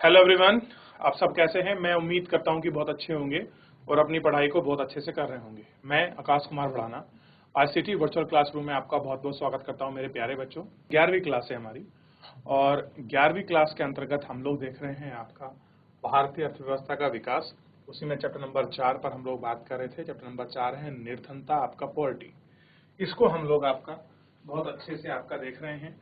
Hello everyone, आप सब कैसे हैं। मैं उम्मीद करता हूं कि बहुत अच्छे होंगे और अपनी पढ़ाई को बहुत अच्छे से कर रहे होंगे। मैं आकाश कुमार बढ़ाना आईसीटी वर्चुअल क्लासरूम में आपका बहुत बहुत स्वागत करता हूं। मेरे प्यारे बच्चों, 11वीं क्लास है हमारी और 11वीं क्लास के अंतर्गत हम लोग देख रहे हैं आपका भारतीय अर्थव्यवस्था का विकास। उसी में चैप्टर नंबर 4 पर हम लोग बात कर रहे थे। चैप्टर नंबर 4 है निर्धनता, आपका पॉवर्टी। इसको हम लोग आपका बहुत अच्छे से आपका देख रहे हैं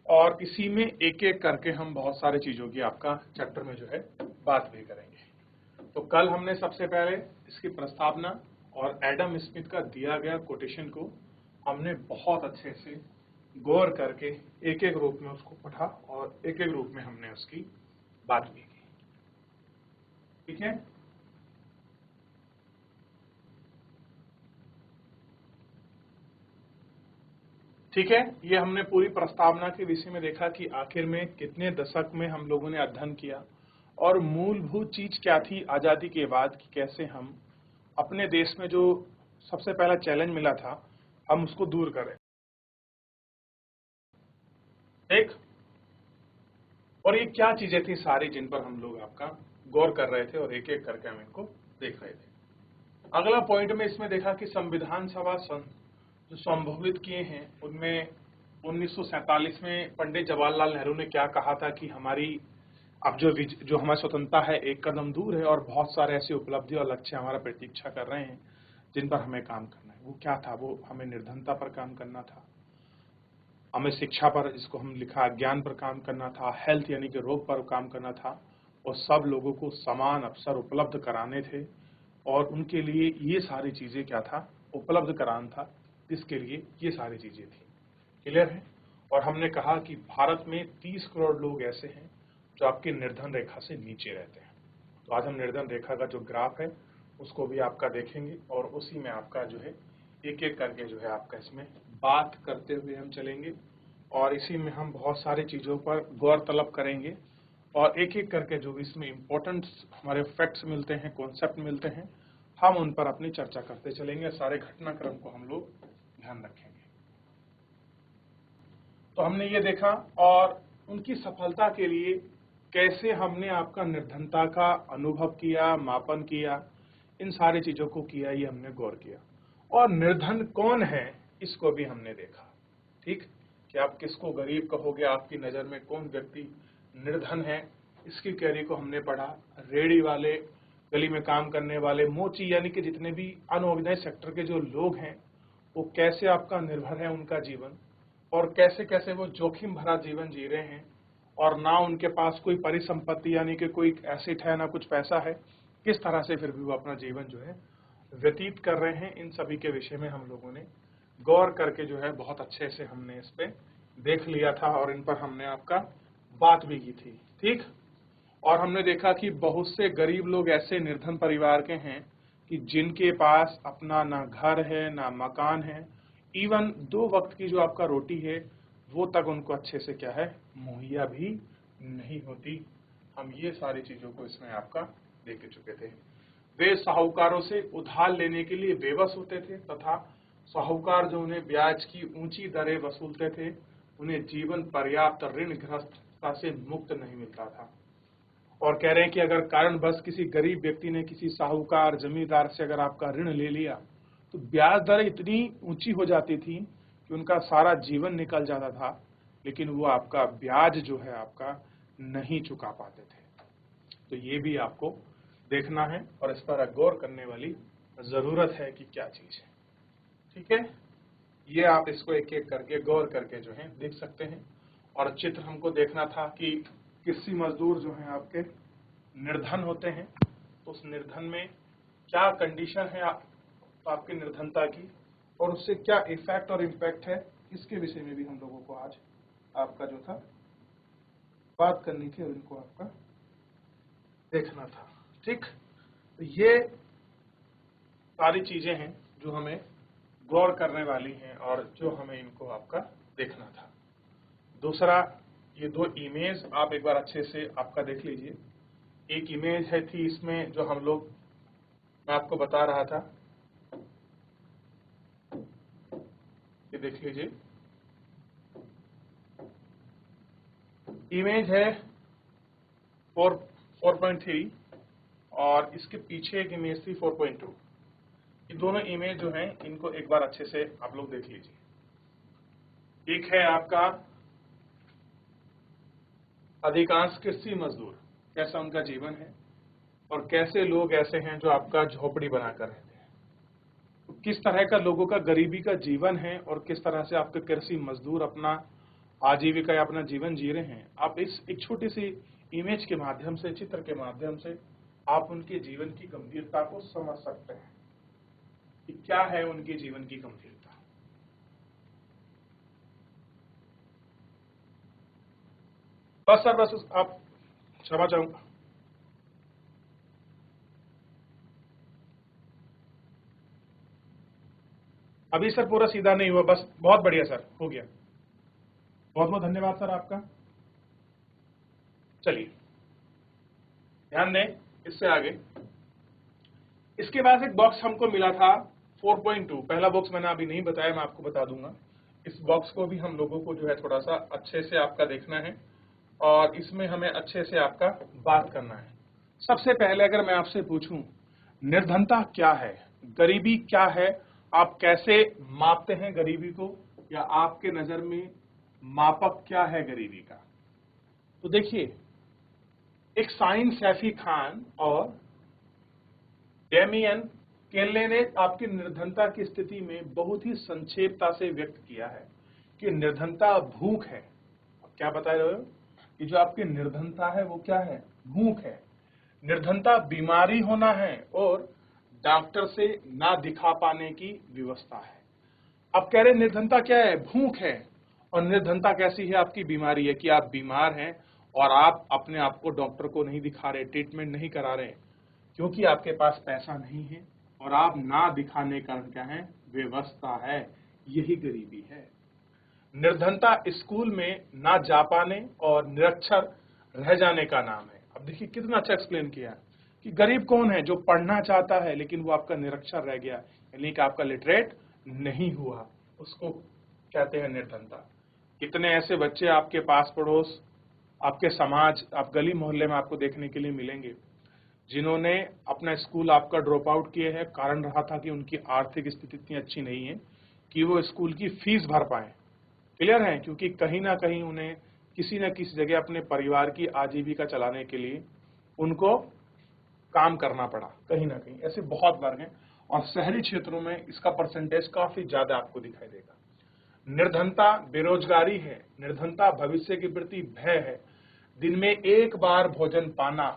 और इसी में एक एक करके हम बहुत सारे चीजों की आपका चैप्टर में जो है बात भी करेंगे। तो कल हमने सबसे पहले इसकी प्रस्तावना और एडम स्मिथ का दिया गया कोटेशन को हमने बहुत अच्छे से गौर करके एक एक रूप में उसको पढ़ा और एक एक रूप में हमने उसकी बात भी की। ठीक है, ठीक है। ये हमने पूरी प्रस्तावना के विषय में देखा कि आखिर में कितने दशक में हम लोगों ने अध्ययन किया और मूलभूत चीज क्या थी आजादी के बाद, कि कैसे हम अपने देश में जो सबसे पहला चैलेंज मिला था हम उसको दूर करें। ठीक, और ये क्या चीजें थी सारी जिन पर हम लोग आपका गौर कर रहे थे और एक एक करके हम इनको देख रहे थे। अगला पॉइंट में इसमें देखा कि संविधान सभा जो संबोधित किए हैं उनमें 1947 में पंडित जवाहरलाल नेहरू ने क्या कहा था कि हमारी अब जो हमारी स्वतंत्रता है एक कदम दूर है और बहुत सारे ऐसी उपलब्धि और लक्ष्य हमारा प्रतीक्षा कर रहे हैं जिन पर हमें काम करना है। वो क्या था? वो हमें निर्धनता पर काम करना था, हमें शिक्षा पर, जिसको हम लिखा ज्ञान पर काम करना था, हेल्थ यानी कि रोग पर काम करना था और सब लोगों को समान अवसर उपलब्ध कराने थे और उनके लिए ये सारी चीजें क्या था? उपलब्ध कराना था। इसके लिए ये सारी चीजें थी। क्लियर है? और हमने कहा कि भारत में 30 करोड़ लोग ऐसे हैं जो आपकी निर्धन रेखा से नीचे रहते हैं। तो आज हम निर्धन रेखा का जो ग्राफ है उसको भी आपका देखेंगे और उसी में आपका जो है एक एक करके जो है आपका इसमें बात करते हुए हम चलेंगे और इसी में हम बहुत सारी चीजों पर गौर तलब करेंगे और एक एक करके जो इसमें इम्पोर्टेंट हमारे फैक्ट्स मिलते हैं, कॉन्सेप्ट मिलते हैं, हम उन पर अपनी चर्चा करते चलेंगे। सारे घटनाक्रम को हम लोग ध्यान रखेंगे। तो हमने ये देखा और उनकी सफलता के लिए कैसे हमने आपका निर्धनता का अनुभव किया, मापन किया, इन सारी चीजों को किया, ये हमने गौर किया। और निर्धन कौन है इसको भी हमने देखा। ठीक, कि आप किसको गरीब कहोगे, आपकी नजर में कौन व्यक्ति निर्धन है, इसकी कैरी को हमने पढ़ा। रेडी वाले, गली में काम करने वाले, मोची यानी कि जितने भी अनऑर्गेनाइज सेक्टर के जो लोग हैं वो कैसे आपका निर्भर है उनका जीवन और कैसे कैसे वो जोखिम भरा जीवन जी रहे हैं और ना उनके पास कोई परिसंपत्ति यानी कि कोई एसेट है, ना कुछ पैसा है, किस तरह से फिर भी वो अपना जीवन जो है व्यतीत कर रहे हैं। इन सभी के विषय में हम लोगों ने गौर करके जो है बहुत अच्छे से हमने इस पे देख लिया था और इन पर हमने आपका बात भी की थी। ठीक, और हमने देखा कि बहुत से गरीब लोग ऐसे निर्धन परिवार के हैं कि जिनके पास अपना ना घर है, ना मकान है, इवन 2 वक्त की जो आपका रोटी है वो तक उनको अच्छे से क्या है मुहैया भी नहीं होती। हम ये सारी चीजों को इसमें आपका देख चुके थे। वे साहूकारों से उधार लेने के लिए बेबस होते थे तथा साहूकार जो उन्हें ब्याज की ऊंची दरें वसूलते थे उन्हें जीवन पर्याप्त ऋणग्रस्तता से मुक्त नहीं मिलता था। और कह रहे हैं कि अगर कारणवश किसी गरीब व्यक्ति ने किसी साहूकार, जमींदार से अगर आपका ऋण ले लिया तो ब्याज दरें इतनी ऊंची हो जाती थी कि उनका सारा जीवन निकल जाता था, लेकिन वो आपका ब्याज जो है आपका नहीं चुका पाते थे। तो ये भी आपको देखना है और इस पर गौर करने वाली जरूरत है कि क्या चीज है। ठीक है, ये आप इसको एक एक करके गौर करके जो है देख सकते हैं। और चित्र हमको देखना था कि कृषि मजदूर जो हैं आपके निर्धन होते हैं तो उस निर्धन में क्या कंडीशन है आपकी निर्धनता की और उससे क्या इफेक्ट और इम्पैक्ट है, इसके विषय में भी हम लोगों को आज आपका जो था बात करनी थी और इनको आपका देखना था। ठीक, तो ये सारी चीजें हैं जो हमें गौर करने वाली हैं और जो हमें इनको आपका देखना था। दूसरा, ये 2 इमेज आप एक बार अच्छे से आपका देख लीजिए। एक इमेज है थी इसमें जो हम लोग, मैं आपको बता रहा था, ये देख लीजिए। इमेज है 4.3 और इसके पीछे एक इमेज थी 4.2। ये दोनों इमेज जो हैं इनको एक बार अच्छे से आप लोग देख लीजिए। एक है आपका अधिकांश कृषि मजदूर, कैसा उनका जीवन है और कैसे लोग ऐसे हैं जो आपका झोपड़ी बनाकर रहते हैं। तो किस तरह का लोगों का गरीबी का जीवन है और किस तरह से आपके कृषि मजदूर अपना आजीविका या अपना जीवन जी रहे हैं, आप इस एक छोटी सी इमेज के माध्यम से, चित्र के माध्यम से आप उनके जीवन की गंभीरता को समझ सकते हैं कि क्या है उनके जीवन की गंभीरता। बस सर, बस आप क्षमा चाहूंगा। अभी सर पूरा सीधा नहीं हुआ, बस बहुत बढ़िया सर, हो गया। बहुत बहुत धन्यवाद सर आपका। चलिए ध्यान दें इससे आगे। इसके बाद एक बॉक्स हमको मिला था 4.2। पहला बॉक्स मैंने अभी नहीं बताया, मैं आपको बता दूंगा। इस बॉक्स को भी हम लोगों को जो है थोड़ा सा अच्छे से आपका देखना है और इसमें हमें अच्छे से आपका बात करना है। सबसे पहले अगर मैं आपसे पूछूं निर्धनता क्या है, गरीबी क्या है, आप कैसे मापते हैं गरीबी को, या आपके नजर में मापक क्या है गरीबी का। तो देखिए, एक साइन सैफी खान और डेमियन केल्ले ने आपकी निर्धनता की स्थिति में बहुत ही संक्षेपता से व्यक्त किया है कि निर्धनता भूख है। क्या बता रहे हो कि जो आपकी निर्धनता है वो क्या है, भूख है। निर्धनता बीमारी होना है और डॉक्टर से ना दिखा पाने की व्यवस्था है। अब कह रहे निर्धनता क्या है, भूख है। और निर्धनता कैसी है, आपकी बीमारी है कि आप बीमार हैं और आप अपने आप को डॉक्टर को नहीं दिखा रहे, ट्रीटमेंट नहीं करा रहे क्योंकि आपके पास पैसा नहीं है और आप ना दिखाने का क्या है, व्यवस्था है। यही गरीबी है। निर्धनता स्कूल में ना जा पाने और निरक्षर रह जाने का नाम है। अब देखिए कितना अच्छा एक्सप्लेन किया कि गरीब कौन है, जो पढ़ना चाहता है लेकिन वो आपका निरक्षर रह गया, यानी कि आपका लिटरेट नहीं हुआ, उसको कहते हैं निर्धनता। कितने ऐसे बच्चे आपके पास पड़ोस, आपके समाज, आप गली मोहल्ले में आपको देखने के लिए मिलेंगे जिन्होंने अपना स्कूल आपका ड्रॉप आउट किए हैं। कारण रहा था कि उनकी आर्थिक स्थिति इतनी अच्छी नहीं है कि वो स्कूल की फीस भर पाए। क्लियर है, क्योंकि कहीं ना कहीं उन्हें किसी न किसी जगह अपने परिवार की आजीविका चलाने के लिए उनको काम करना पड़ा। कहीं ना कहीं ऐसे बहुत वर्ग हैं और शहरी क्षेत्रों में इसका परसेंटेज काफी ज्यादा आपको दिखाई देगा। निर्धनता बेरोजगारी है, निर्धनता भविष्य के प्रति भय है, दिन में एक बार भोजन पाना।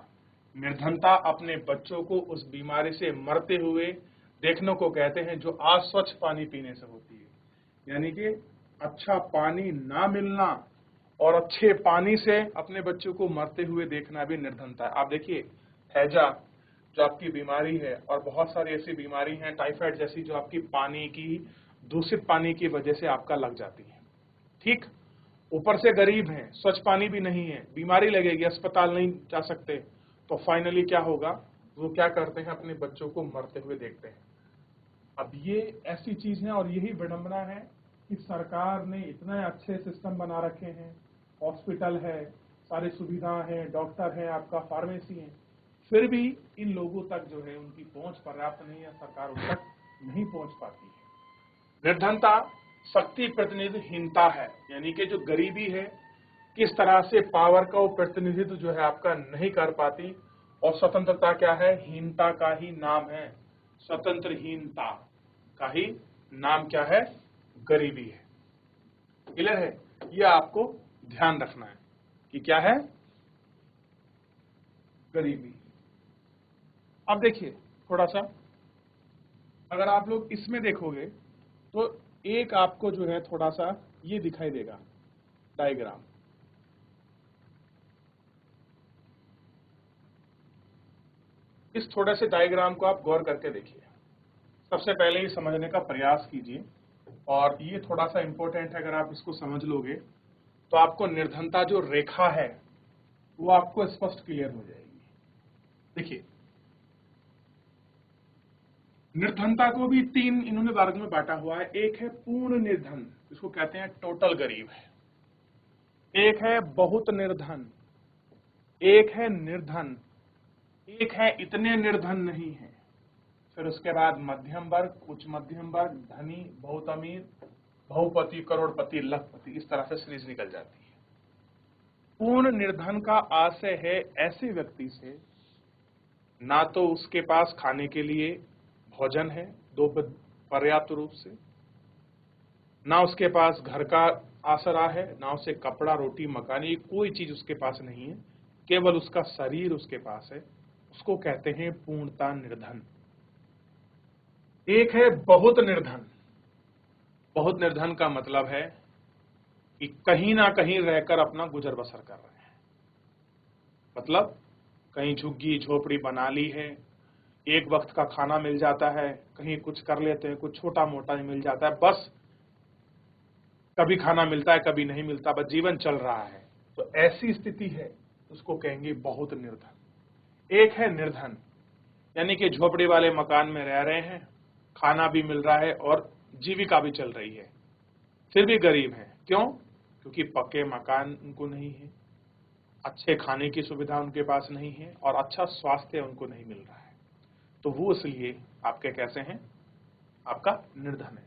निर्धनता अपने बच्चों को उस बीमारी से मरते हुए देखने को कहते हैं जो अस्वच्छ पानी पीने से होती है। यानी कि अच्छा पानी ना मिलना और अच्छे पानी से अपने बच्चों को मरते हुए देखना भी निर्धनता है। आप देखिए हैजा जो आपकी बीमारी है और बहुत सारी ऐसी बीमारी हैं टाइफाइड जैसी जो आपकी पानी की, दूषित पानी की वजह से आपका लग जाती है। ठीक, ऊपर से गरीब हैं, स्वच्छ पानी भी नहीं है, बीमारी लगेगी, अस्पताल नहीं जा सकते, तो फाइनली क्या होगा, वो क्या करते हैं, अपने बच्चों को मरते हुए देखते हैं। अब ये ऐसी चीज है और यही विडंबना है कि सरकार ने इतने अच्छे सिस्टम बना रखे हैं, हॉस्पिटल है, सारी सुविधा है, डॉक्टर है, आपका फार्मेसी है, फिर भी इन लोगों तक जो है उनकी पहुंच पर्याप्त नहीं है, सरकार उन तक नहीं पहुंच पाती है। निर्धनता शक्ति प्रतिनिधिहीनता है, यानी कि जो गरीबी है किस तरह से पावर का वो प्रतिनिधित्व जो है आपका नहीं कर पाती। और स्वतंत्रता क्या है, हीनता का ही नाम है, स्वतंत्रहीनता का ही नाम क्या है, गरीबी है। क्लियर है, यह आपको ध्यान रखना है कि क्या है, गरीबी। अब देखिए थोड़ा सा, अगर आप लोग इसमें देखोगे तो एक आपको जो है थोड़ा सा ये दिखाई देगा डायग्राम। इस थोड़े से डायग्राम को आप गौर करके देखिए। सबसे पहले ये समझने का प्रयास कीजिए और ये थोड़ा सा इंपॉर्टेंट है। अगर आप इसको समझ लोगे तो आपको निर्धनता जो रेखा है वो आपको स्पष्ट क्लियर हो जाएगी। देखिए निर्धनता को भी तीन इन्होंने वर्ग में बांटा हुआ है। एक है पूर्ण निर्धन, इसको कहते हैं टोटल गरीब है। एक है बहुत निर्धन एक है निर्धन, एक है इतने निर्धन नहीं है, फिर उसके बाद मध्यम वर्ग, उच्च मध्यम वर्ग, धनी, बहुत अमीर, बहुपति, करोड़पति, लखपति, इस तरह से सीरीज निकल जाती है। पूर्ण निर्धन का आशय है ऐसे व्यक्ति से ना तो उसके पास खाने के लिए भोजन है दो पर्याप्त रूप से, ना उसके पास घर का आसरा है, ना उसे कपड़ा, रोटी, मकान, ये कोई चीज उसके पास नहीं है, केवल उसका शरीर उसके पास है, उसको कहते हैं पूर्णता निर्धन। एक है बहुत निर्धन। बहुत निर्धन का मतलब है कि कहीं ना कहीं रहकर अपना गुजर बसर कर रहे हैं, मतलब कहीं झुग्गी झोपड़ी बना ली है, एक वक्त का खाना मिल जाता है, कहीं कुछ कर लेते हैं, कुछ छोटा मोटा ही मिल जाता है, बस कभी खाना मिलता है कभी नहीं मिलता, बस जीवन चल रहा है, तो ऐसी स्थिति है, उसको कहेंगे बहुत निर्धन। एक है निर्धन, यानी कि झोपड़ी वाले मकान में रह रहे हैं, खाना भी मिल रहा है और जीविका भी चल रही है, फिर भी गरीब हैं। क्यों? क्योंकि पक्के मकान उनको नहीं है, अच्छे खाने की सुविधा उनके पास नहीं है और अच्छा स्वास्थ्य उनको नहीं मिल रहा है, तो वो इसलिए आपके कैसे हैं, आपका निर्धन है।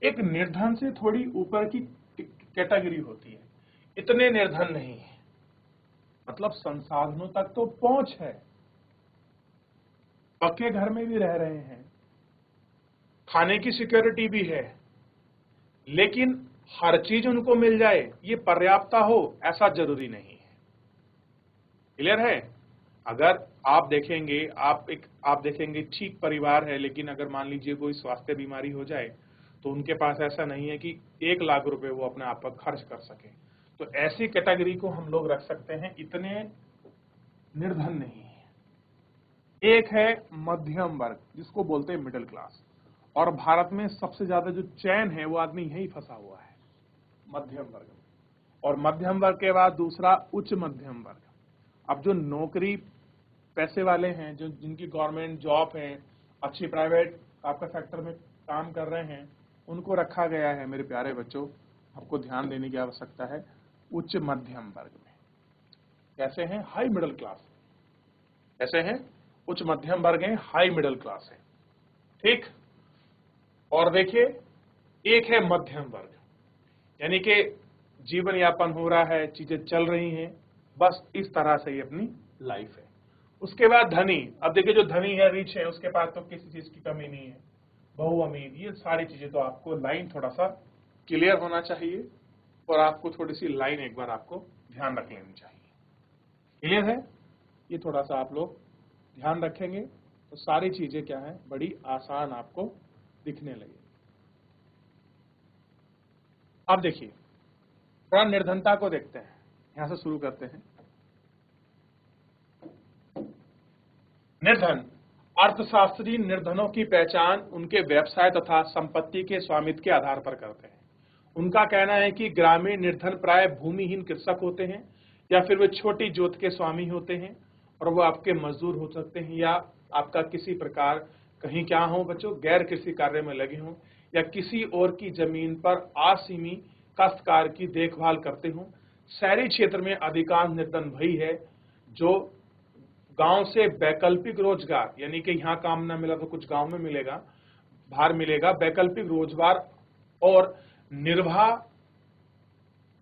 एक निर्धन से थोड़ी ऊपर की कैटेगरी होती है, इतने निर्धन नहीं है, मतलब संसाधनों तक तो पहुंच है, पक्के घर में भी रह रहे हैं, खाने की सिक्योरिटी भी है, लेकिन हर चीज उनको मिल जाए, ये पर्याप्तता हो ऐसा जरूरी नहीं है। क्लियर है? अगर आप देखेंगे, आप देखेंगे ठीक परिवार है, लेकिन अगर मान लीजिए कोई स्वास्थ्य बीमारी हो जाए तो उनके पास ऐसा नहीं है कि 1 लाख रुपए वो अपने आप पर खर्च कर सके, तो ऐसी कैटेगरी को हम लोग रख सकते हैं इतने निर्धन नहीं है। एक है मध्यम वर्ग, जिसको बोलते हैं मिडिल क्लास, और भारत में सबसे ज्यादा जो चैन है वो आदमी यही फंसा हुआ है, मध्यम वर्ग में। और मध्यम वर्ग के बाद दूसरा उच्च मध्यम वर्ग। अब जो नौकरी पैसे वाले हैं, जो जिनकी गवर्नमेंट जॉब है, अच्छी प्राइवेट आपका सेक्टर में काम कर रहे हैं, उनको रखा गया है मेरे प्यारे बच्चों, आपको ध्यान देने की आवश्यकता है उच्च मध्यम वर्ग में। कैसे हैं? High middle class. कैसे हैं? उच्च मध्यम वर्ग है, हाई मिडिल क्लास है, ठीक। और देखिए, एक है मध्यम वर्ग, यानी कि जीवन यापन हो रहा है, चीजें चल रही हैं, बस इस तरह से ही अपनी लाइफ है। उसके बाद धनी। अब देखिए, जो धनी है, रिच है, उसके पास तो किसी चीज की कमी नहीं है, बहु अमीर, ये सारी चीजें, तो आपको लाइन थोड़ा सा क्लियर होना चाहिए और आपको थोड़ी सी लाइन एक बार आपको ध्यान रख लेनी चाहिए। क्लियर है? ये थोड़ा सा आप लोग ध्यान रखेंगे तो सारी चीजें क्या है, बड़ी आसान आपको दिखने लगेगी। अब देखिए, थोड़ा निर्धनता को देखते हैं, यहां से शुरू करते हैं। निर्धन। अर्थशास्त्री निर्धनों की पहचान उनके व्यवसाय तथा संपत्ति के स्वामित्व के आधार पर करते हैं। उनका कहना है कि ग्रामीण निर्धन प्राय भूमिहीन कृषक होते हैं, या फिर वे छोटी जोत के स्वामी होते हैं, और वो आपके मजदूर हो सकते हैं, या आपका किसी प्रकार कहीं क्या हो बच्चों, गैर कृषि कार्य में लगे हों, या किसी और की जमीन पर आसीमी काश्तकार की देखभाल करते हों। शहरी क्षेत्र में अधिकांश निर्धन वही है जो गांव से वैकल्पिक रोजगार, यानी कि यहाँ काम ना मिला तो कुछ गांव में मिलेगा, बाहर मिलेगा, वैकल्पिक रोजगार और निर्वाह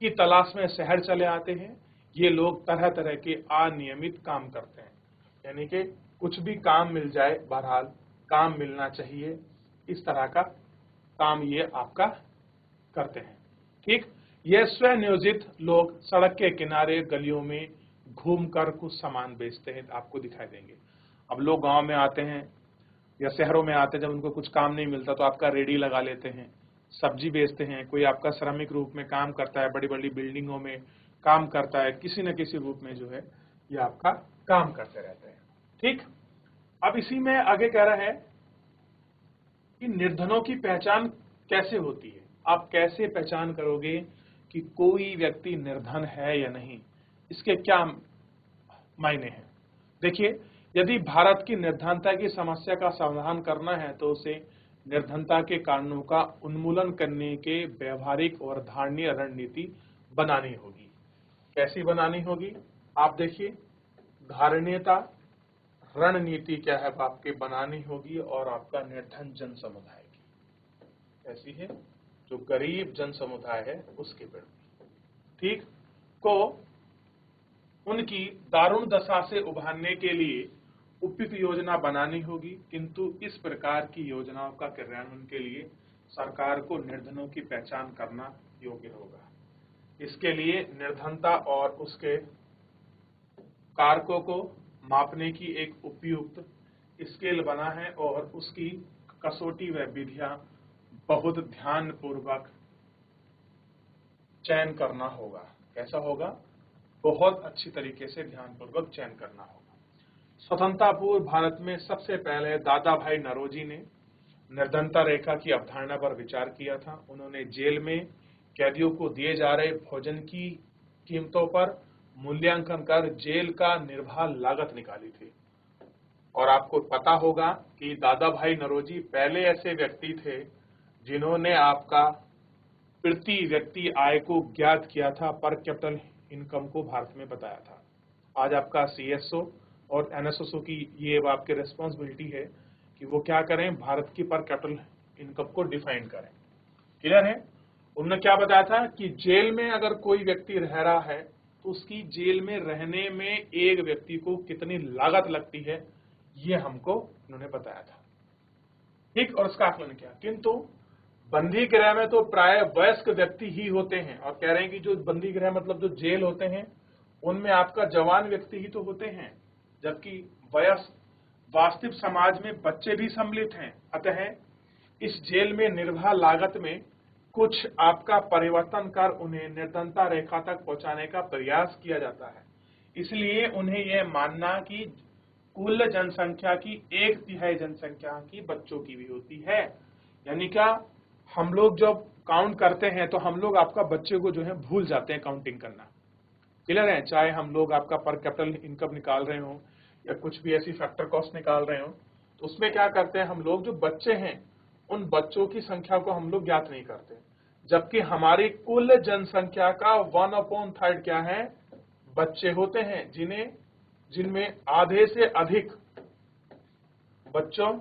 की तलाश में शहर चले आते हैं। ये लोग तरह तरह के अनियमित काम करते हैं, यानी कि कुछ भी काम मिल जाए, बहरहाल काम मिलना चाहिए, इस तरह का काम ये आपका करते हैं, ठीक। ये स्वनियोजित लोग सड़क के किनारे गलियों में घूमकर कुछ सामान बेचते हैं, आपको दिखाई देंगे। अब लोग गांव में आते हैं या शहरों में आते हैं, जब उनको कुछ काम नहीं मिलता तो आपका रेडी लगा लेते हैं, सब्जी बेचते हैं, कोई आपका श्रमिक रूप में काम करता है, बड़ी बड़ी बिल्डिंगों में काम करता है, किसी न किसी रूप में जो है ये आपका काम करते रहते हैं, ठीक। अब इसी में आगे कह रहा है कि निर्धनों की पहचान कैसे होती है, आप कैसे पहचान करोगे कि कोई व्यक्ति निर्धन है या नहीं, इसके क्या मायने हैं। देखिए, यदि भारत की निर्धनता की समस्या का समाधान करना है तो उसे निर्धनता के कारणों का उन्मूलन करने के व्यवहारिक और धारणीय रणनीति बनानी होगी। कैसी बनानी होगी? आप देखिए, धारणीयता, रणनीति क्या है आपके बनानी होगी और आपका निर्धन जन समुदाय की ऐसी है जो गरीब जन समुदाय है उसके प्रति, ठीक, को उनकी दारुण दशा से उभारने के लिए उपयुक्त योजना बनानी होगी। किंतु इस प्रकार की योजनाओं का क्रियान्वयन के लिए सरकार को निर्धनों की पहचान करना योग्य होगा। इसके लिए निर्धनता और उसके कारकों को मापने की एक उपयुक्त स्केल बना है और उसकी कसौटी व विधियां बहुत ध्यानपूर्वक चयन करना होगा। कैसा होगा? बहुत अच्छी तरीके से ध्यानपूर्वक चयन करना होगा। स्वतंत्रता पूर्व भारत में सबसे पहले दादा भाई नौरोजी ने निर्धनता रेखा की अवधारणा पर विचार किया था। उन्होंने जेल में कैदियों को दिए जा रहे भोजन की कीमतों पर मूल्यांकन कर जेल का निर्बाह लागत निकाली थी। और आपको पता होगा कि दादा भाई नौरोजी पहले ऐसे व्यक्ति थे जिन्होंने आपका प्रति व्यक्ति आय को ज्ञात किया था, पर कैपिटल इनकम को भारत में बताया था। आज आपका सीएसओ और एनएसएसओ की ये आपकी रिस्पॉन्सिबिलिटी है कि वो क्या करें, भारत की पर कैपिटल इनकम को डिफाइन करें। क्लियर है? उन्होंने क्या बताया था कि जेल में अगर कोई व्यक्ति रह रहा है तो उसकी जेल में रहने में एक व्यक्ति को कितनी लागत लगती है, ये हमको उन्होंने बताया था, ठीक। और उसका आकलन किया। किंतु बंदी गृह में तो प्राय वयस्क व्यक्ति ही होते हैं, और कह रहे हैं कि जो बंदी गृह मतलब जो जेल होते हैं उनमें आपका जवान व्यक्ति ही तो होते हैं, जबकि वास्तविक समाज में बच्चे भी सम्मिलित हैं। अतः इस जेल में निर्बाह लागत में कुछ आपका परिवर्तन कर उन्हें निर्धनता रेखा तक पहुंचाने का प्रयास किया जाता है। इसलिए उन्हें यह मानना कि कुल जनसंख्या की 1/3 जनसंख्या की बच्चों की भी होती है। यानी क्या, हम लोग जब काउंट करते हैं तो हम लोग आपका बच्चे को जो है भूल जाते हैं काउंटिंग करना। क्लियर है? चाहे हम लोग आपका पर कैपिटल इनकम निकाल रहे हो या कुछ भी ऐसी फैक्टर कॉस्ट निकाल रहे हो, तो उसमें क्या करते हैं हम लोग, जो बच्चे हैं उन बच्चों की संख्या को हम लोग ज्ञात नहीं करते, जबकि हमारी कुल जनसंख्या का 1/3 क्या है, बच्चे होते हैं, जिनमें आधे से अधिक बच्चों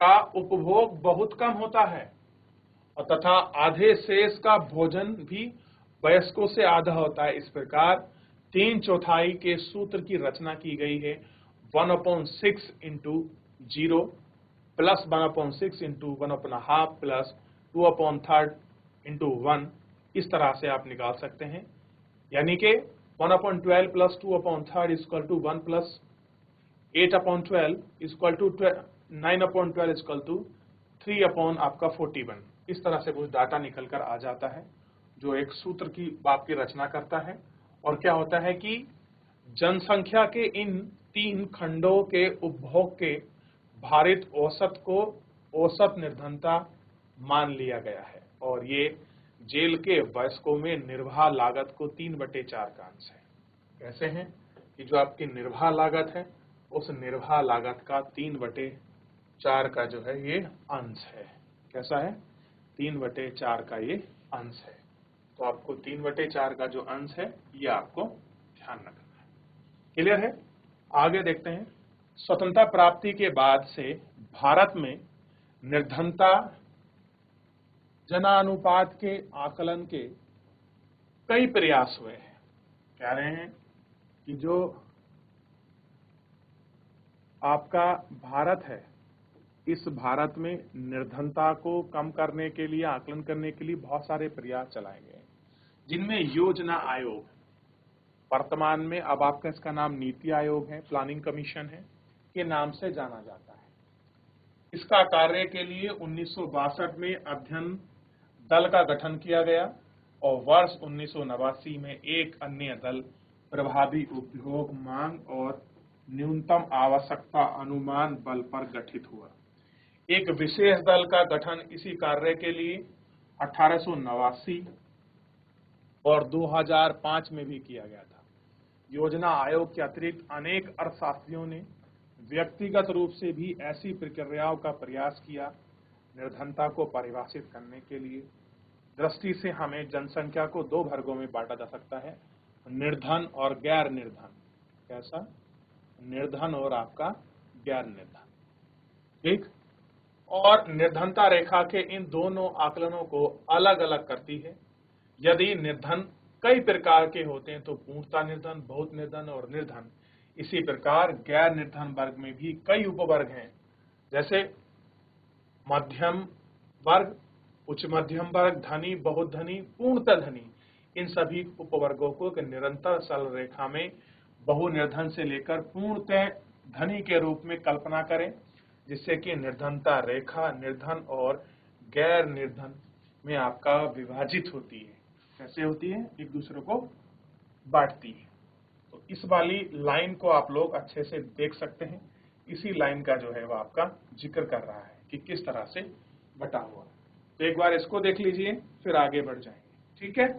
का उपभोग बहुत कम होता है और तथा आधे शेष का भोजन भी वयस्कों से आधा होता है। इस प्रकार 3/4 के सूत्र की रचना की गई है। 1/6 into 0 plus 1/6 into 1/2 plus 2/3 into 1, इस तरह से आप निकाल सकते हैं। यानी कि 1/12 plus 2/3 equal to 1 plus 8/12 equal to 9/12 equal to 3 आपका 41। इस तरह से कुछ डाटा निकल कर आ जाता है जो एक सूत्र की आपकी रचना करता है। और क्या होता है कि जनसंख्या के इन 3 खंडों के उपभोग के भारित औसत को औसत निर्धनता मान लिया गया है, और ये जेल के वयस्कों में निर्वाह लागत को 3/4 का अंश है। कैसे हैं कि जो आपकी निर्वाह लागत है उस निर्वाह लागत का 3/4 का जो है ये अंश है। कैसा है? 3/4 का ये अंश है। तो आपको 3/4 का जो अंश है ये आपको ध्यान रखना है। क्लियर है? आगे देखते हैं। स्वतंत्रता प्राप्ति के बाद से भारत में निर्धनता जनानुपात के आकलन के कई प्रयास हुए हैं। कह रहे हैं कि जो आपका भारत है, इस भारत में निर्धनता को कम करने के लिए, आकलन करने के लिए बहुत सारे प्रयास चलाए गए हैं, जिनमें योजना आयोग, वर्तमान में अब आपका इसका नाम नीति आयोग है, प्लानिंग कमीशन है, के नाम से जाना जाता है। इसका कार्य के लिए 1962 में अध्ययन दल का गठन किया गया और वर्ष 1989 में एक अन्य दल प्रभावी उपयोग, मांग और न्यूनतम आवश्यकता अनुमान बल पर गठित हुआ। एक विशेष दल का गठन इसी कार्य के लिए 1889 और 2005 में भी किया गया था। योजना आयोग के अतिरिक्त अनेक अर्थशास्त्रियों ने व्यक्तिगत रूप से भी ऐसी प्रक्रियाओं का प्रयास किया। निर्धनता को परिभाषित करने के लिए दृष्टि से हमें जनसंख्या को 2 वर्गों में बांटा जा सकता है। निर्धन और गैर निर्धन। कैसा? निर्धन और आपका गैर निर्धन। ठीक। और निर्धनता रेखा के इन दोनों आकलनों को अलग अलग करती है। यदि निर्धन कई प्रकार के होते हैं तो पूर्णता निर्धन, बहुत निर्धन और निर्धन। इसी प्रकार गैर निर्धन वर्ग में भी कई उपवर्ग हैं, जैसे मध्यम वर्ग, उच्च मध्यम वर्ग, धनी, बहुत धनी, पूर्णतः धनी। इन सभी उपवर्गों को एक निरंतर सरल रेखा में बहु निर्धन से लेकर पूर्णतः धनी के रूप में कल्पना करें, जिससे कि निर्धनता रेखा निर्धन और गैर निर्धन में आपका विभाजित होती है। कैसे होती है? एक दूसरे को बांटती है। तो इस वाली लाइन को आप लोग अच्छे से देख सकते हैं। इसी लाइन का जो है वो आपका जिक्र कर रहा है कि किस तरह से बटा हुआ है। तो एक बार इसको देख लीजिए, फिर आगे बढ़ जाएंगे। ठीक है।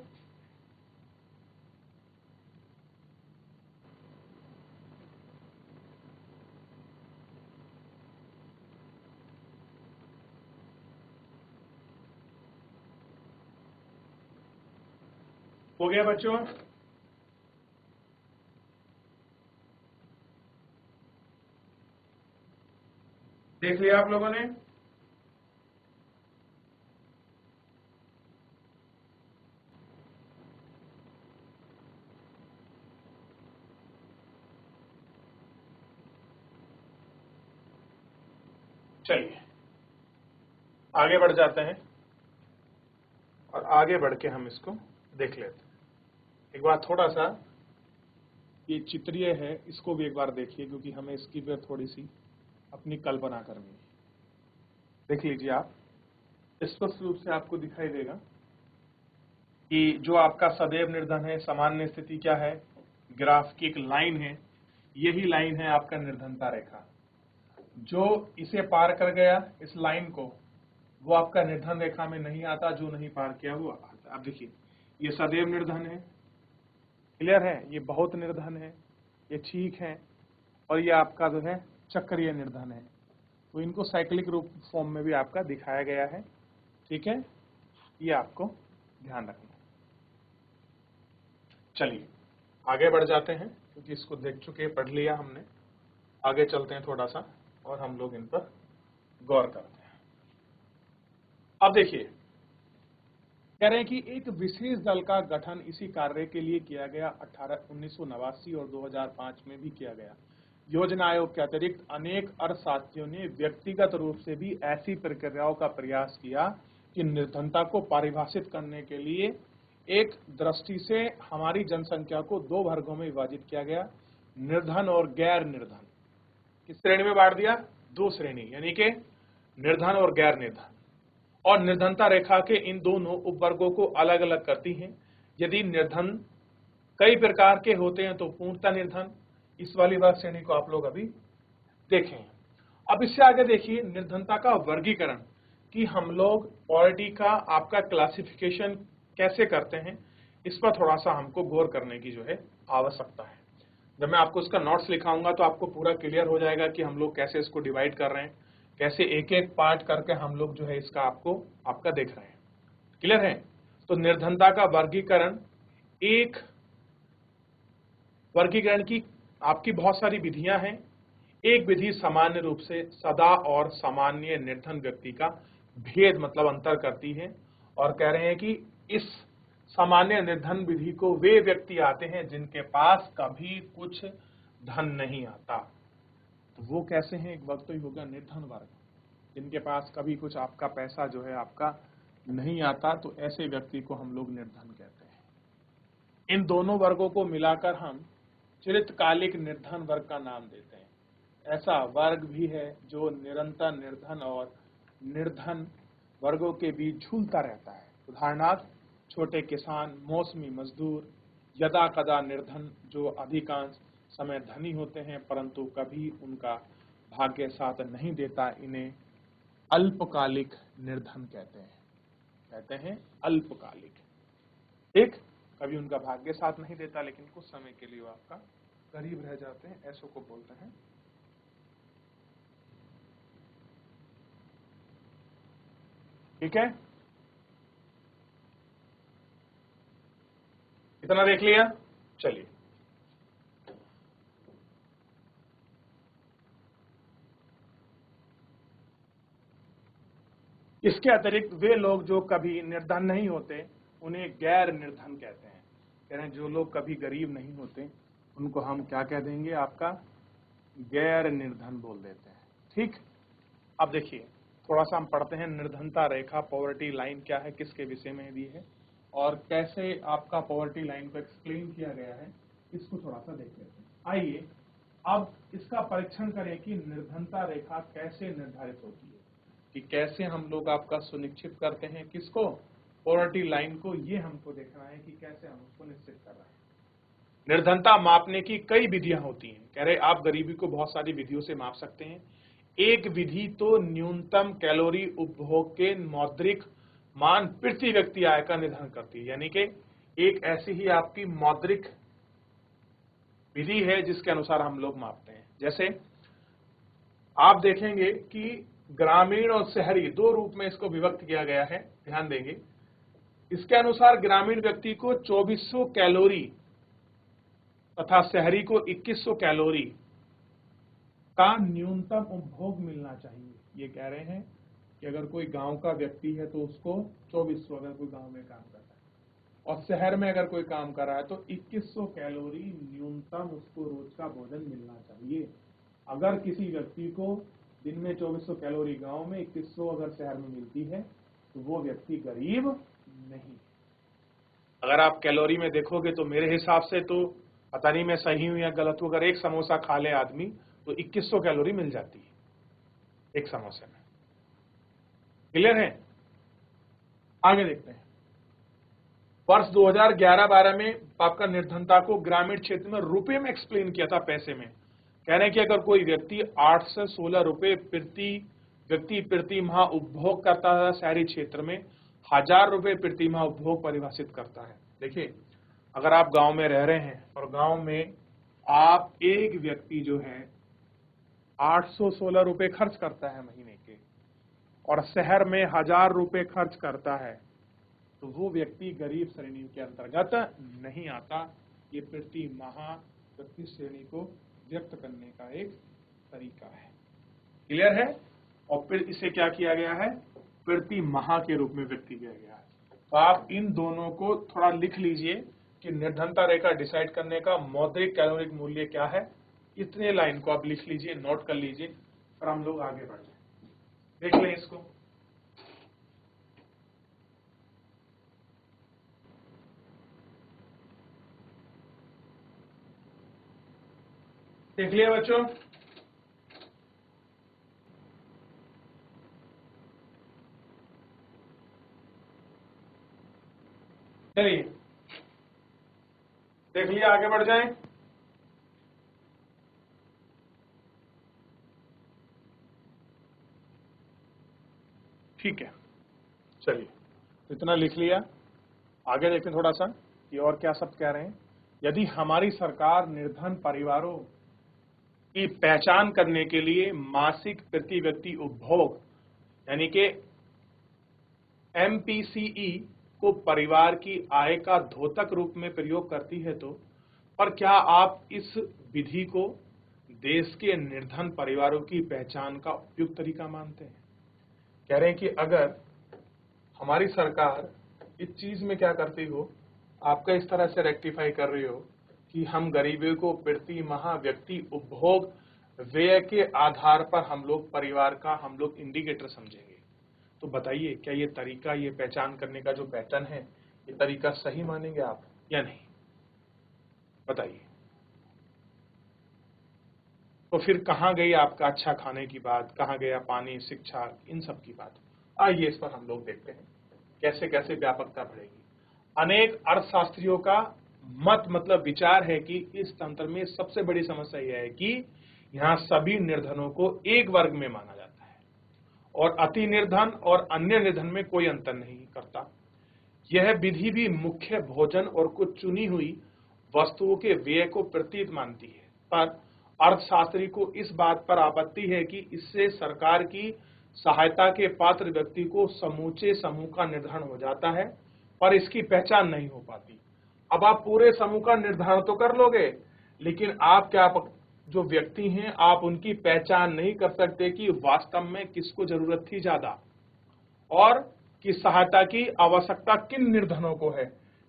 हो गया बच्चों? देख लिया आप लोगों ने? चलिए आगे बढ़ जाते हैं और आगे बढ़ के हम इसको देख लेते हैं। एक बार थोड़ा सा ये चित्रीय है, इसको भी एक बार देखिए, क्योंकि हमें इसकी फिर थोड़ी सी अपनी कल्पना करनी है। देख लीजिए आप, स्पष्ट रूप से आपको दिखाई देगा कि जो आपका सदैव निर्धन है, सामान्य स्थिति क्या है, ग्राफ की एक लाइन है, यही लाइन है आपका निर्धनता रेखा। जो इसे पार कर गया इस लाइन को, वो आपका निर्धन रेखा में नहीं आता, जो नहीं पार किया वो आता। अब देखिए, ये सदैव निर्धन है, क्लियर है, ये बहुत निर्धन है, ये ठीक है, और ये आपका जो है चक्रीय निर्धन है। तो इनको साइक्लिक रूप फॉर्म में भी आपका दिखाया गया है। ठीक है, ये आपको ध्यान रखना है। चलिए आगे बढ़ जाते हैं, क्योंकि इसको देख चुके, पढ़ लिया हमने। आगे चलते हैं थोड़ा सा और हम लोग इन पर गौर करते हैं। अब देखिए, कह रहे हैं कि एक विशेष दल का गठन इसी कार्य के लिए किया गया। 1989 और 2005 में भी किया गया। योजना आयोग के अतिरिक्त अनेक अर्थशास्त्रियों ने व्यक्तिगत रूप से भी ऐसी प्रक्रियाओं का प्रयास किया कि निर्धनता को परिभाषित करने के लिए एक दृष्टि से हमारी जनसंख्या को दो वर्गों में विभाजित किया गया, निर्धन और गैर निर्धन। किस श्रेणी में बांट दिया? दो श्रेणी, यानी कि निर्धन और गैर निर्धन। और निर्धनता रेखा के इन दोनों उपवर्गों को अलग अलग करती हैं। यदि निर्धन कई प्रकार के होते हैं तो पूर्णता निर्धन। इस वाली बात श्रेणी को आप लोग अभी देखें। अब इससे आगे देखिए निर्धनता का वर्गीकरण, कि हम लोग पॉलिटी का आपका क्लासिफिकेशन कैसे करते हैं, इस पर थोड़ा सा हमको गौर करने की जो है आवश्यकता है। जब मैं आपको इसका नोट्स लिखाऊंगा तो आपको पूरा क्लियर हो जाएगा कि हम लोग कैसे इसको डिवाइड कर रहे हैं, कैसे एक एक पार्ट करके हम लोग जो है इसका आपका देख रहे हैं। क्लियर है? तो निर्धनता का वर्गीकरण, एक वर्गीकरण की आपकी बहुत सारी विधियां हैं। एक विधि सामान्य रूप से सदा और सामान्य निर्धन व्यक्ति का भेद मतलब अंतर करती है, और कह रहे हैं कि इस सामान्य निर्धन विधि को वे व्यक्ति आते हैं जिनके पास कभी कुछ धन नहीं आता। तो वो कैसे हैं? एक वर्ग तो ही होगा निर्धन वर्ग, जिनके पास कभी कुछ आपका पैसा जो है आपका नहीं आता, तो ऐसे व्यक्ति को हम लोग निर्धन कहते हैं। इन दोनों वर्गों को मिलाकर हम चिरकालिक निर्धन वर्ग का नाम देते हैं। ऐसा वर्ग भी है जो निरंतर निर्धन और निर्धन वर्गों के बीच झूलता रहता है। उदाहरणार्थ, छोटे किसान, मौसमी मजदूर, यदा कदा निर्धन, जो अधिकांश समय धनी होते हैं परंतु कभी उनका भाग्य साथ नहीं देता, इन्हें अल्पकालिक निर्धन कहते हैं अल्पकालिक। ठीक, कभी उनका भाग्य साथ नहीं देता लेकिन कुछ समय के लिए वो आपका करीब रह जाते हैं, ऐसो को बोलते हैं। ठीक है, इतना देख लिया। चलिए, इसके अतिरिक्त वे लोग जो कभी निर्धन नहीं होते उन्हें गैर निर्धन कहते हैं। कह रहे हैं जो लोग कभी गरीब नहीं होते उनको हम क्या कह देंगे, आपका गैर निर्धन बोल देते हैं। ठीक, अब देखिए थोड़ा सा हम पढ़ते हैं निर्धनता रेखा, पॉवर्टी लाइन क्या है, किसके विषय में दी है और कैसे आपका पॉवर्टी लाइन को एक्सप्लेन किया गया है, इसको थोड़ा सा देख लेते हैं। आइए अब इसका परीक्षण करें कि निर्धनता रेखा कैसे निर्धारित होती है, कि कैसे हम लोग आपका सुनिश्चित करते हैं किसको, पॉवर्टी लाइन को। ये हमको देखना है कि कैसे हम उसको निश्चित कर रहे हैं। निर्धनता मापने की कई विधियां होती हैं। कह रहे आप गरीबी को बहुत सारी विधियों से माप सकते हैं। एक विधि तो न्यूनतम कैलोरी उपभोग के मौद्रिक मान प्रति व्यक्ति आय का निर्धारण करती है, यानी कि एक ऐसी ही आपकी मौद्रिक विधि है जिसके अनुसार हम लोग मापते हैं। जैसे आप देखेंगे कि ग्रामीण और शहरी दो रूप में इसको विभक्त किया गया है, ध्यान देंगे। इसके अनुसार ग्रामीण व्यक्ति को 2400 कैलोरी तथा शहरी को 2100 कैलोरी का न्यूनतम उपभोग मिलना चाहिए। ये कह रहे हैं कि अगर कोई गांव का व्यक्ति है तो उसको 2400, अगर कोई गांव में काम करता है, और शहर में अगर कोई काम कर रहा है तो 2100 कैलोरी न्यूनतम उसको रोज का भोजन मिलना चाहिए। अगर किसी व्यक्ति को दिन में 2400 कैलोरी गांव में, 2100 अगर शहर में मिलती है तो वो व्यक्ति गरीब नहीं। अगर आप कैलोरी में देखोगे तो मेरे हिसाब से तो पता नहीं मैं सही हूं या गलत हूं, अगर एक समोसा खा ले आदमी तो 2100 कैलोरी मिल जाती है एक समोसे में। क्लियर है? आगे देखते हैं। वर्ष 2011-12 में आपका निर्धनता को ग्रामीण क्षेत्र में रुपए में एक्सप्लेन किया था, पैसे में। कह रहे हैं कि अगर कोई व्यक्ति 8 से 16 रुपए प्रति माह उपभोग करता है, शहरी क्षेत्र में 1000 रुपए प्रति माह उपभोग परिभाषित करता है। देखिए अगर आप गांव में रह रहे हैं और गांव में आप एक व्यक्ति जो है 816 रुपए खर्च करता है महीने के, और शहर में 1000 रुपए खर्च करता है, तो वो व्यक्ति गरीब श्रेणी के अंतर्गत नहीं आता। ये प्रति माह व्यक्ति श्रेणी को व्यक्त करने का एक तरीका है। क्लियर है? और फिर इसे क्या किया गया है, प्रति माह के रूप में व्यक्त किया गया है। तो आप इन दोनों को थोड़ा लिख लीजिए कि निर्धनता रेखा डिसाइड करने का मौद्रिक कैलोरिक मूल्य क्या है। इतने लाइन को आप लिख लीजिए, नोट कर लीजिए, और हम लोग आगे बढ़ जाए। देख लें इसको। देख लिया बच्चों? चलिए देख लिया, आगे बढ़ जाएं। ठीक है, चलिए इतना लिख लिया। आगे देखते हैं थोड़ा सा कि और क्या सब कह रहे हैं। यदि हमारी सरकार निर्धन परिवारों की पहचान करने के लिए मासिक प्रति व्यक्ति उपभोग यानी कि MPCE को परिवार की आय का द्योतक रूप में प्रयोग करती है, तो पर क्या आप इस विधि को देश के निर्धन परिवारों की पहचान का उपयुक्त तरीका मानते हैं? कह रहे हैं कि अगर हमारी सरकार इस चीज में क्या करती हो, आपका इस तरह से रेक्टिफाई कर रही हो कि हम गरीबी को प्रति माह व्यक्ति उपभोग व्यय के आधार पर हम लोग परिवार का हम लोग इंडिकेटर समझेंगे, तो बताइए क्या ये तरीका, ये पहचान करने का जो पैटर्न है, ये तरीका सही मानेंगे आप या नहीं? बताइए। तो फिर कहाँ गई आपका अच्छा खाने की बात, कहाँ गया पानी, शिक्षा, इन सब की बात? आइए इस पर हम लोग देखते हैं कैसे कैसे व्यापकता बढ़ेगी। अनेक अर्थशास्त्रियों का मत मतलब विचार है कि इस तंत्र में सबसे बड़ी समस्या यह है कि यहाँ सभी निर्धनों को एक वर्ग में माना जाता है और अति निर्धन और अन्य निर्धन में कोई अंतर नहीं करता। यह विधि भी मुख्य भोजन और कुछ चुनी हुई वस्तुओं के व्यय को प्रतीत मानती है, पर अर्थशास्त्री को इस बात पर आपत्ति है कि इससे सरकार की सहायता के पात्र व्यक्ति को समूचे समूह का निर्धारण हो जाता है, पर इसकी पहचान नहीं हो पाती। अब आप पूरे समूह का निर्धारण तो कर लोगे, लेकिन आप क्या जो व्यक्ति हैं आप उनकी पहचान नहीं कर सकते कि वास्तव में किसको जरूरत थी ज्यादा और किस सहायता की आवश्यकता किन निर्धनों को है,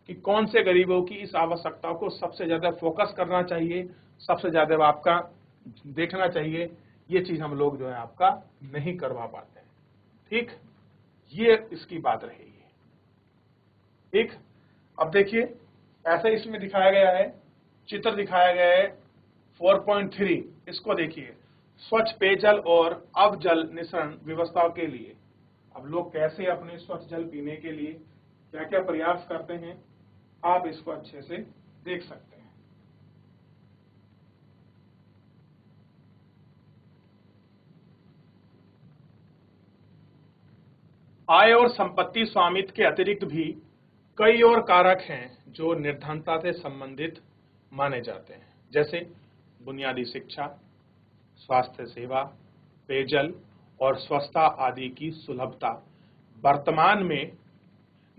कि कौन से गरीबों की इस आवश्यकता को सबसे ज्यादा फोकस करना चाहिए, सबसे ज्यादा आपका देखना चाहिए। ये चीज हम लोग जो है आपका नहीं करवा पाते हैं। ठीक, ये इसकी बात रहेगी। ठीक, अब देखिए ऐसे इसमें दिखाया गया है, चित्र दिखाया गया है 4.3, इसको देखिए, स्वच्छ पेयजल और अवजल निस्सरण व्यवस्थाओं के लिए। अब लोग कैसे अपने स्वच्छ जल पीने के लिए क्या क्या प्रयास करते हैं, आप इसको अच्छे से देख सकते हैं। आय और संपत्ति स्वामित्व के अतिरिक्त भी कई और कारक हैं जो निर्धनता से संबंधित माने जाते हैं, जैसे बुनियादी शिक्षा, स्वास्थ्य सेवा, पेयजल और स्वच्छता आदि की सुलभता। वर्तमान में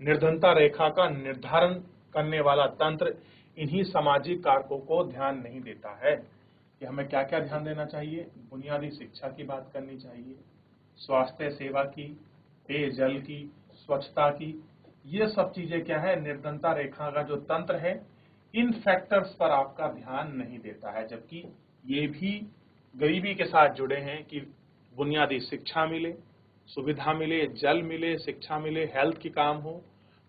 निर्धनता रेखा का निर्धारण करने वाला तंत्र इन्हीं सामाजिक कारकों को ध्यान नहीं देता है कि हमें क्या क्या ध्यान देना चाहिए। बुनियादी शिक्षा की बात करनी चाहिए, स्वास्थ्य सेवा की, पेयजल की, स्वच्छता की, ये सब चीजें क्या है, निर्धनता रेखा का जो तंत्र है इन फैक्टर्स पर आपका ध्यान नहीं देता है, जबकि ये भी गरीबी के साथ जुड़े हैं कि बुनियादी शिक्षा मिले, सुविधा मिले, जल मिले, शिक्षा मिले, हेल्थ की काम हो,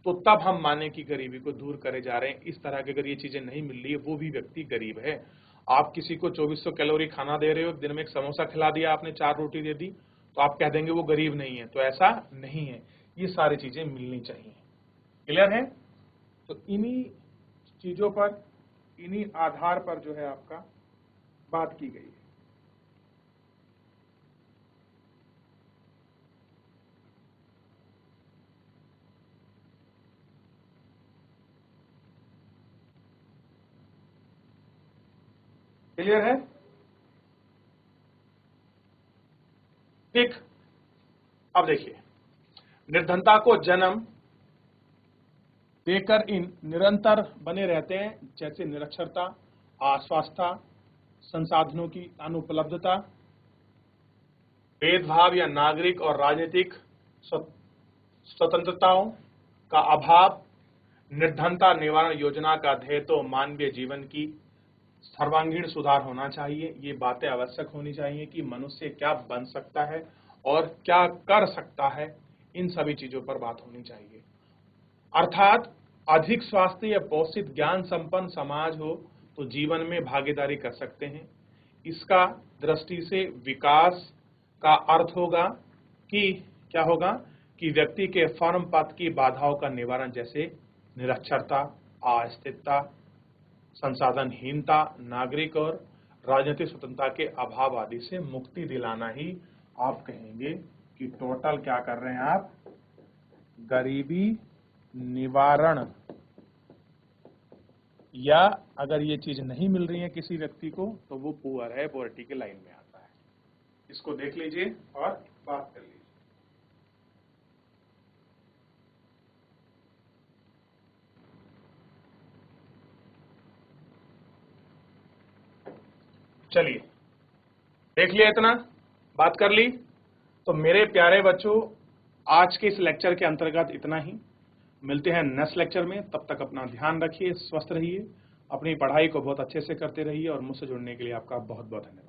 तो तब हम माने कि गरीबी को दूर करे जा रहे हैं। इस तरह की अगर ये चीजें नहीं मिल रही है, वो भी व्यक्ति गरीब है। आप किसी को 2400 कैलोरी खाना दे रहे हो, दिन में एक समोसा खिला दिया आपने, 4 रोटी दे दी, तो आप कह देंगे वो गरीब नहीं है, तो ऐसा नहीं है। ये सारी चीजें मिलनी चाहिए। क्लियर है? तो इन्हीं चीजों पर, इन्हीं आधार पर जो है आपका बात की गई है। क्लियर है? ठीक, अब देखिए, निर्धनता को जन्म देकर इन निरंतर बने रहते हैं, जैसे निरक्षरता, अस्वस्थता, संसाधनों की अनुपलब्धता, भेदभाव या नागरिक और राजनीतिक स्वतंत्रताओं का अभाव। निर्धनता निवारण योजना का ध्येय तो मानवीय जीवन की सर्वांगीण सुधार होना चाहिए। ये बातें आवश्यक होनी चाहिए कि मनुष्य क्या बन सकता है और क्या कर सकता है, इन सभी चीजों पर बात होनी चाहिए। अर्थात अधिक स्वास्थ्य या पोषित ज्ञान संपन्न समाज हो तो जीवन में भागीदारी कर सकते हैं। इसका दृष्टि से विकास का अर्थ होगा कि क्या होगा कि व्यक्ति के फर्म पद की बाधाओं का निवारण, जैसे निरक्षरता, अस्थिरता, संसाधनहीनता, नागरिक और राजनीतिक स्वतंत्रता के अभाव आदि से मुक्ति दिलाना ही आप कहेंगे कि टोटल क्या कर रहे हैं आप, गरीबी निवारण। या अगर ये चीज नहीं मिल रही है किसी व्यक्ति को तो वो पुअर है, पॉवर्टी के लाइन में आता है। इसको देख लीजिए और बात कर लीजिए। चलिए, देख लिया, इतना बात कर ली। तो मेरे प्यारे बच्चों, आज के इस लेक्चर के अंतर्गत इतना ही। मिलते हैं नेक्स्ट लेक्चर में, तब तक अपना ध्यान रखिए, स्वस्थ रहिए, अपनी पढ़ाई को बहुत अच्छे से करते रहिए और मुझसे जुड़ने के लिए आपका बहुत बहुत धन्यवाद।